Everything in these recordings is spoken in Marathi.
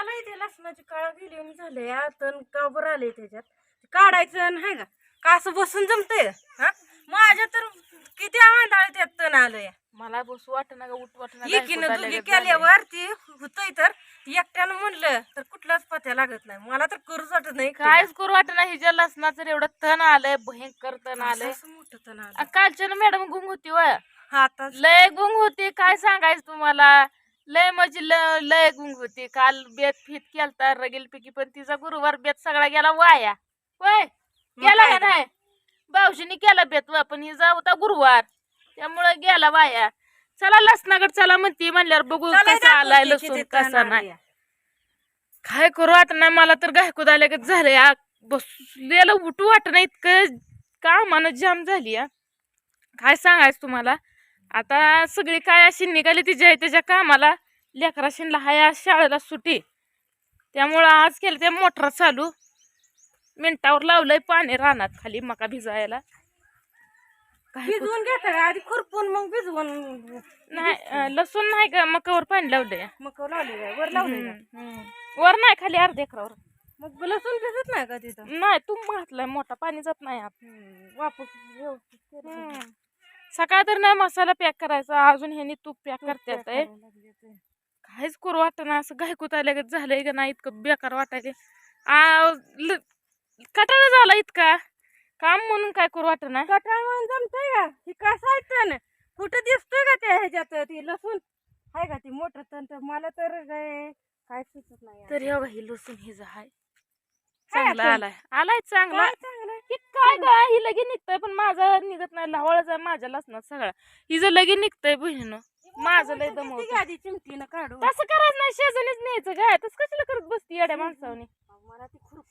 मला इथे लसणाची काळा गेली झाले तण का बरं आले त्याच्यात काढायचं नाही का असं बसून जमतंय हा माझ्या तर किती आवांधाळ त्यात तण आलंय मला बसू वाटना का उठ वाटना एकीनं दुगी केल्यावर ती होतंय तर एकट्यानं म्हणलं तर कुठलाच पत्या लागत नाही मला तर करूच वाटत नाही काहीच करू वाटना हिच्या लसणाचं एवढं तण आलंय भयंकर तण आलंय मोठं तण आलं कालच्या मॅडम गुंग होती व आता लय गुंग होती काय सांगायचं तुम्हाला लय म्हणजे लय गुंग होती काल बेत फित केलता रगेल पिकी पण तिचा गुरुवार बेत सगळा गेला वाया होय गेला का नाही भाऊजीने केला बेत वा पण हिचा होता गुरुवार त्यामुळे गेला वाया चला लसणागड चला म्हणती म्हणल्यावर बघू कसा आलाय लसूण कसा नाही काय करू वाटत नाही मला तर गायकूद आल्या का झालंय बसलेलं उठू वाटत नाही इतकं कामानं जाम झाली काय सांगायचं तुम्हाला आता सगळी काय अशी निघाली तिच्या त्याच्या कामाला लेकरा शिनला हाय आज शाळेला सुटी त्यामुळं आज केलं ते मोटर चालू मिनटावर लावलंय पाणी रानात खाली मका भिजायला भिजवून घेता का आधी खुरपून मग भिजवून नाही लसूण नाही का मकावर पाणी लावलंय मका लावले काय वर लावले वर नाही खाली अर्ध्या एकरावर मग लसूण भिजत नाही का तिथं नाही तू घातलाय मोठा पाणी जात नाही आत वापस व्यवस्थित सकाळ तर नाही मसाला पॅक करायचा अजून ह्यानी तूप पॅक करतात काहीच करू वाटना असं घायकूत आल्या झालंय का नाही इतकं बेकार वाटायले कटाळा झाला इतका काम म्हणून काय करू वाटना कटाळ म्हणून जमतंय का ही कसं आहे कुठं दिसतोय का त्या ह्याच्यात ती लसूण आहे का ती मोठं तण तर मला तर काय सुचत नाही तर एवढा ही लसूण हिज हाय चांगला आलाय चांगला काय काय ही लगेच निघतंय पण माझं निघत नाही लावळच आहे माझ्या लसणात सगळा हिचं लगेच निघतंय बहिणीनं माझं लय दमवत आधी चिमटीनं काढू तसं करायचं नाही शेजानीच न्यायचं काय तसं कशाला करत बसती येड्या माणसावनी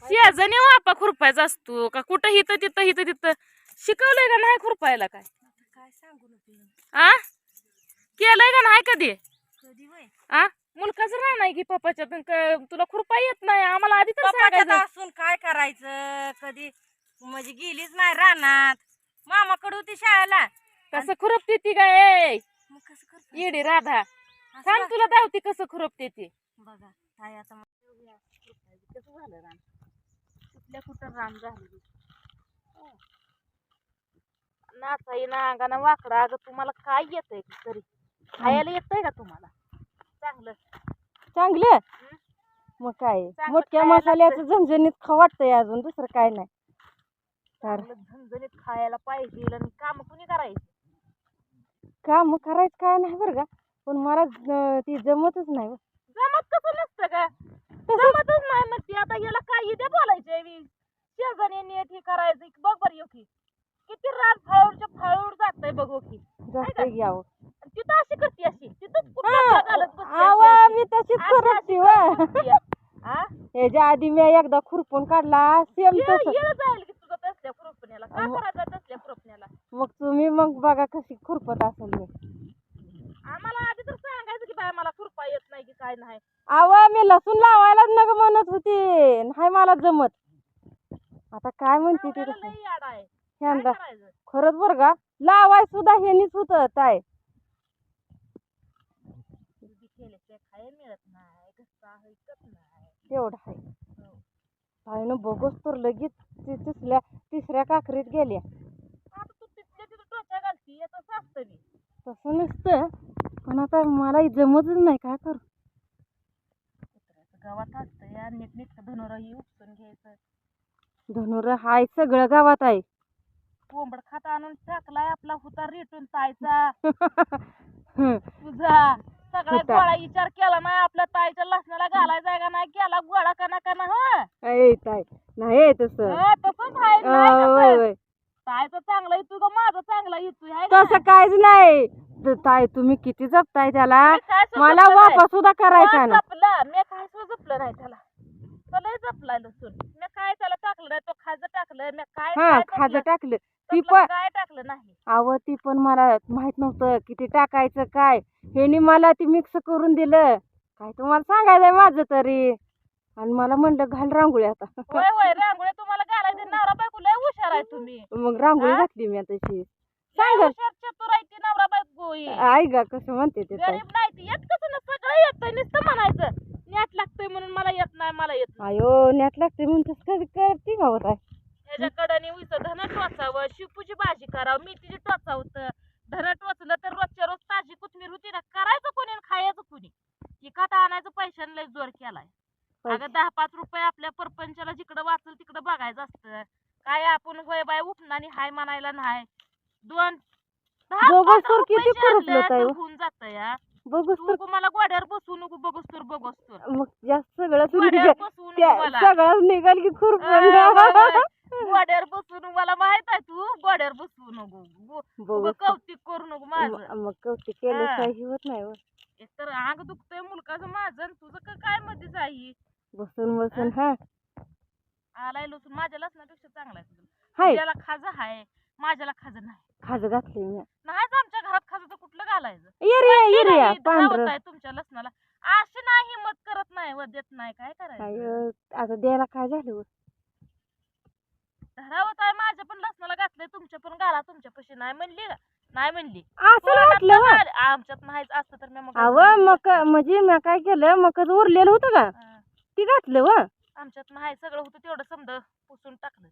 शेजानी वापा खुरपायचा असतो का कुठं हिथं तिथं शिकवलंय का नाही खुरपायला काय सांगू आ केलंय का नाही कधी कधी वय आ मुलकाच राहणार की पप्पाच्या तुला खुरपा येत नाही आम्हाला आधी तर सांगायचं असून काय करायचं कधी म्हणजे गेलीच नाही रानात मामाकडे होती शाळेला कसं खुरपते ती काय मग कसं करतो येडी राधा सांग तुला धावती कसं खुरपते ती बघा काय आता कसं झालं रान कुठल्या कुठं रान झालं नाचाई ना अंगाना वाकडा अगं तुम्हाला काय येतंय तरी खायला येतंय का तुम्हाला चांगलं चांगलं मग काय मोठ्या मसाल्याचं झणझणीत खाऊ वाटतंय अजून दुसरं काय नाही झणझणीत खायला पाहिजे आणि काम कुणी करायचं काम करायचं काय नाही बरं का पण मला ती जमतच नाही जमत कसं नसतं का जमतच नाही मग ती आता याला काय इथे बोलायचंय शेजारी नीट हे करायचं बघ बरं येऊ की किती रात फाळूरच्या फाळूर जातंय बघू की जास्त घ्यावं तिथं अशी करते अशी तिथं मी तशीच करते याच्या आधी मी एकदा खुरपून काढला सेम जाईल की तुझं तसल्या खुरपण्याला काय करायचं तसल्या खुरपण्याला मग तुम्ही मग बघा कशी खुरपत असेल मी आम्हाला आधी तर सांगायचं की बाय मला खुरपा येत नाही की काय नाही मी लसूण लावायलाच नग म्हणत होती नाही मला जमत आता काय म्हणते ती ह्यांदा खरंच बरं का लावाय सुद्धा ह्यानीच होत काय तेवढं आहे काय ना बघच तर लगेच तिसऱ्या काकरीत गेल्या तसं नसतं पण आता मला जमतच नाही काय करू गावात असतं या नीटनीट धनुरा ही उपसून घ्यायचं धनुर हाय सगळं गावात आहे कोंबड खात आणून टाकलाय आपला हुता रेटून तायचा तुझा सगळा गोळा विचार केला नाही आपल्या ताईच्या लसणाला घालायचा का नाही केला गोळा का ना हा ताई नाही तसं तसंच आहे तायचं चांगलं येतो का माझं चांगलं येतो तसं काहीच नाही ताई तुम्ही किती जपताय त्याला मला वापस सुद्धा करायचा ना मी काय जपलं नाही त्याला लय जपलाय लसूण मी काय त्याला टाकलं नाही तो खाज टाकलं मी काय खाज टाकलं ती पण काय टाकलं नाही ती पण मला माहित नव्हतं किती टाकायचं काय ह्यानी मला ती मिक्स करून दिलं काय तुम्हाला सांगायचंय माझं तरी आणि मला म्हणलं घाल रांगोळी आता होय रांगोळी तुम्हाला घालायची नवरा बायको लय हुशार आहे तुम्ही मग रांगोळी घातली मी तशी सांग चतुर आहे ती नवरा बायको आई गा कसं म्हणते ते गरीब नाही ती येत कसं सगळं येतंय नुसतं म्हणायचं नेट लागतंय म्हणून मला अयो नेट लागते म्हणतेस कधी करते का होत आहे ह्याच्याकडे उईचं धन टोचावं, शिपूची भाजी करावं, मेथीची टोचावतं. धन टोचलं तर रोजच्या रोज ताजी कोथमीर होती ना, करायचं कोणी आणि खायचं कोणी. इकात आणायचं पैशाने लय जोर केलाय. अगं 10-5 रुपये आपल्या परपंचाला जिकडं वाचल तिकडं बघायचं असतं. काय आपण होय बाय उठणारी हाय म्हणायला नाही. 10-15 तर किती रुपये खुरपलं आणलं ताई तर हो. होऊन जातं या. बघूस तर तू मला गोड्यावर बसू नको, बघूस तर मग जास्त सगळं गोड्यावर बसवू नको मला. सगळं निघाल की खुरपण गोड्यावर बसवून मला माहित आहे, तू गोड्यावर बसवू नको. बघू कौतिक करू नको माझं. मग कौतिक केल्याशिवाय होत नाही हो. एकतर अंग दुखतंय मुलकाचं माझं आणि तुझं काय मध्येच आहे. बसून बसून हा आलाय लसूण माझ्या लसणापेक्षा चांगला आहे तुझं. हाय तुझ्याला खाजं आहे, माझ्याला खाजं नाही. खाज घातली मी नाहीच आमच्या घरात खाजं तर कुठलं घालायचं. येरिया नाही, पांढर धावत आहे तुमच्या लसणाला. अशी नाही हिंमत करत नाही व देत नाही, काय करायचं. आता द्यायला काय झालं हो? धरावत आहे. माझ्या पण लसणाला घातलंय, तुमच्या पण घाला, तुमच्या पशी नाही म्हणली का? नाही म्हणली. असं वाटलं वा आमच्यात नाहीच असतं तर मी मग अव मग म्हणजे मी काय केलं मग उरलेलं होतं का ती घातलं व आमच्यात नाही, सगळं होतं तेवढं समजा पुसून टाकलं.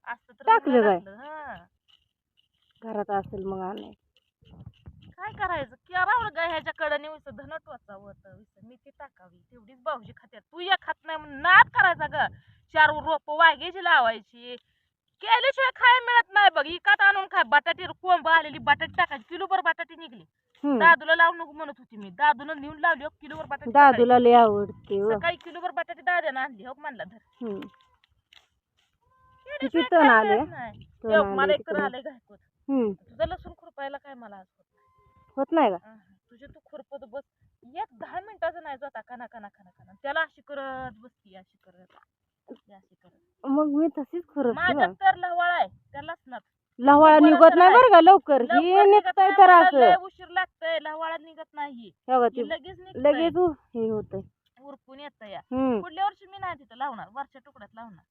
असतं तर टाकलं मग काय? घातलं. हं. घरात असेल मग आणाय काय करायचं, करावं ग ह्याच्याकडे नेऊन धन टोचावं होतं, मेथी टाकावी, तेवढीच भाऊजी खात्यात. तू या खात नाही म्हणून नाद करायचा ग. 4 रोप वाघ्याची लावायची, केल्याशिवाय खायला मिळत नाही बघ. इकात आणून खाय. बटाटे कोंब आलेली बटाटे टाकायची, किलोभर बटाटे निघली. दादूला लावू नको म्हणत होती मी, दादूला नेऊन लावली. किलोभर बटाटे दादूला लय आवडते व. सकाळी किलोभर बटाटे दाद्यानं आणली. हो म्हणला धर. किती टन आले मला एक तर आलंय घायकोत. तुझं लसूण खुरपायला काय मला आज होत नाही का तुझे तू खुरपत बस. एक 10 मिनिटाचं नाही जाता कना कना कना कना त्याला अशी करत बसती, अशी करत अशी करत. मग मी तशीच खुरप माझ्या तर लवाळ आहे त्या लसणात. लवाळा निघत नाही बरं का लवकर हे निघतंय तर असं उशीर लागतंय. लवाळा निघत नाही, लगेच लगेच हे होतंय उरकून येतं या. पुढल्या वर्षी मी नाही तिथं लावणार, वरच्या तुकड्यात लावणार.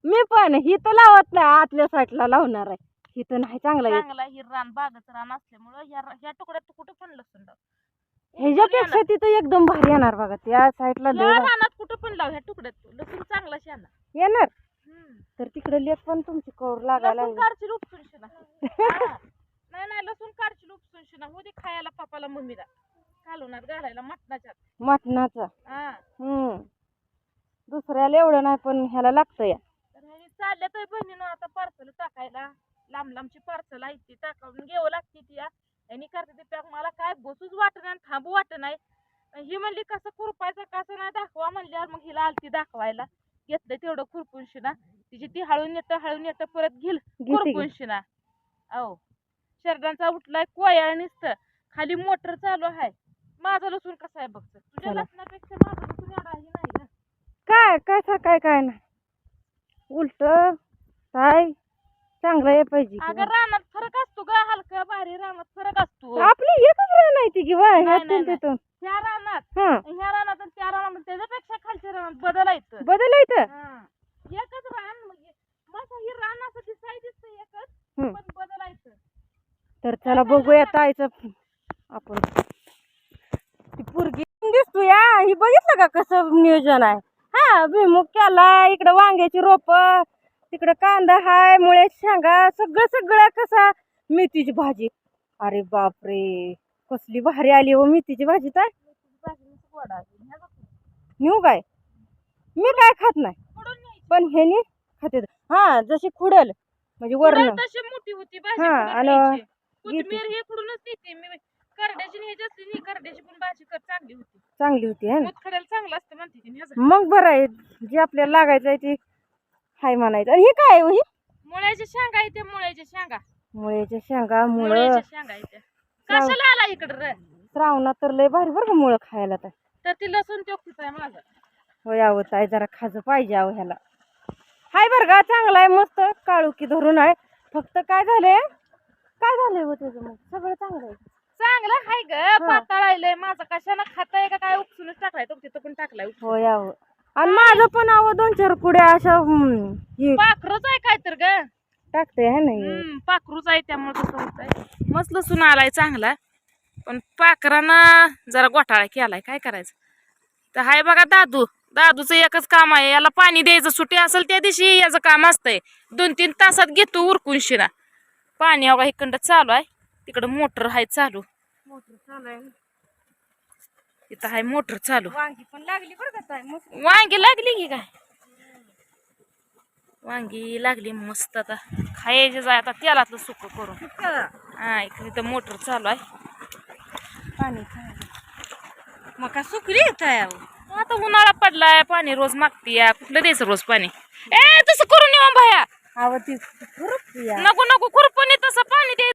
मी पण ही तर लावत नाही, आतल्या साईडला लावणार आहे. ही तर नाही चांगला ही रान बागाचं रान असल्यामुळं ह्या तुकड्यात तू कुठं पण लसूण लाव. ह्याच्यापेक्षा तिथं एकदम भारी येणार बघा त्या साईडला रानात कुठं पण लाव, ह्या तुकड्यात लसूण चांगला शाना येणार. तर तिकडे लेख पण तुमची कौर लागायला काढची उपसून शिना. नाही लसूण काढची उपसून शिना हो दे खायला पप्पाला मम्मीला घालूनात घालायला मटणाचा. दुसऱ्याला एवढं नाही पण ह्याला लागतं या. तर ह्यानी चालल्या तर बहिणीनं आता पार्सल टाकायला. लांबची पार्सल आहे ती टाकावून घ्यावं लागते ती. यांनी करते ते पॅक. मला काय बसूच वाटत नाही, थांबू वाटत नाही. ही म्हणली कसं खुरपायचं कसं नाही दाखवा म्हणल्यावर मग हिला आलती दाखवायला. घेतलं तेवढं खुरपून शिना. तिची ती हळून येतं परत घेईल खुरपून शिना. अहो शरदांचा उठलाय कोयाळ निसतं, खाली मोटर चालू आहे. माझं लसूण कसं आहे बघ. तुझ्या लसणापेक्षा माझं लसूण एवढाही नाही ना. काय नाही उलट काय चांगलं आहे पाहिजे. अगं रानात फरक असतो ग, हलका भारी रानात फरक असतो. आपली एकच रान आहे ती किंवा तिथून ह्या रानात आणि त्या रानात त्याच्यापेक्षा खालच्या रानात बदलायचं एकच रान. म्हणजे मग ही रान असं दिसतं एकच, पण बदलायचं. तर चला बघूया ताईचं आपण. ती पोरगी दिसतो या, ही बघितलं का कसं नियोजन आहे. हा भुईमुग केला, इकडं वांग्याची रोप, तिकडं कांदा हाय, मुळ्याची शेंगा, सगळं कसा. मेथीची भाजी, अरे बापरे कसली भारी आली हो मेथीची भाजी. तर नेऊ काय मी काय खात नाही पण ह्यानी खाते. हा जशी खुडल म्हणजे वरण तशी मोठी होती भाजी. आणि कोथिंबीर हे खुडूनच देते मी. करड्याची न्यायची करड्याची पण भाजी चांगली होती है ना. खड्याला चांगलं असतं म्हणते ती. मग बरं आहे जे आपल्याला लागायचं आहे ते हाय म्हणायचं. आणि हे काय ही मुळ्याच्या शेंगा आहे त्या. मुळ्याच्या शेंगा मुळं शेंगा आहे त्या. कशाला आला इकडं श्रावणात तर लय भारी बरं का मुळं खायला. तर ती लसूण चोखीच आहे माझा. होय आवत आहे जरा खाजं पाहिजे अहो ह्याला. हाय बरं का चांगला आहे मस्त काळुकी धरून आहे. फक्त काय झालंय हो त्याचं मग सगळं चांगलं आहे. चांगलं हाय ग, पाताळायलंय माझं. कशाला खाताय का काय उपसूनच टाकलाय तो, तिथं पण टाकलाय. होय आहो. आणि माझं पण आहो 2-4 कुड्या अशा पाखरूच आहे काय तर ग टाकते है ना. पाखरूच आहे त्यामुळे तसं होतंय. मस्त लसूण आलाय चांगला, पण पाखरानं जरा घोटाळा केलाय. काय करायचं. तर हाय बघा दादू दादूचं एकच काम आहे, याला पाणी द्यायचं. सुट्टी असेल त्या दिवशी याचं काम असतंय. 2-3 तासात घेतो उरकून शिना. पाणी अवघा इकडं चालू आहे, तिकडं मोटर आहे चालू. मोटर चालू आहे. इथं आहे मोटर चालू. वांगी पण लागली बरं का ताई मस्त. वांगी लागली की काय? वांगी लागली मस्त. आता खायचे जाय आता तेलातलं सुकं करून. हा इथं मोटर चालू आहे. पाणी मग का सुकली येत आहे आता उन्हाळा पडलाय, पाणी रोज मागतीया. कुठलं द्यायचं रोज पाणी? ए तसं करून येऊ भया. अहो ती खुरपती या. नको नको खुरपणी तसं